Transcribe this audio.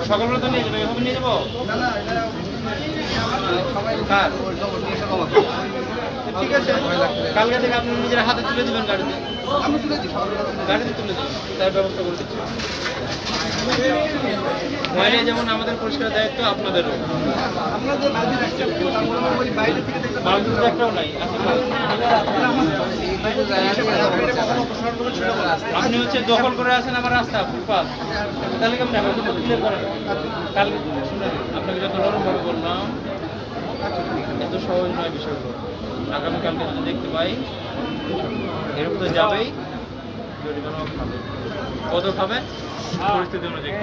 সকালবেলা তো নিয়ে যাবে, এভাবে নিয়ে যাবো। ঠিক আছে, কালকে থেকে আপনি নিজের হাতে তুলে দেবেন গাড়িতে, গাড়িতে তুলে দেবেন, তার ব্যবস্থা করে দিচ্ছি। ময়লা যেমন আমাদের পরিষ্কার দায়িত্ব, আপনাদেরও। বালতির একটাও নাই। আপনি হচ্ছে দখল করে আছেন আমার রাস্তা, ফুটপাথ, তাহলে কেমন ক্লিয়ার করেন। কালকে শুনে আপনাকে যত নরমভাবে বললাম, এত সহজ নয় বিষয়গুলো। আগামীকালকে যদি দেখতে পাই এরকম তো যাবেই, জরিমানাও খাবে। কত খাবে পরিস্থিতি অনুযায়ী।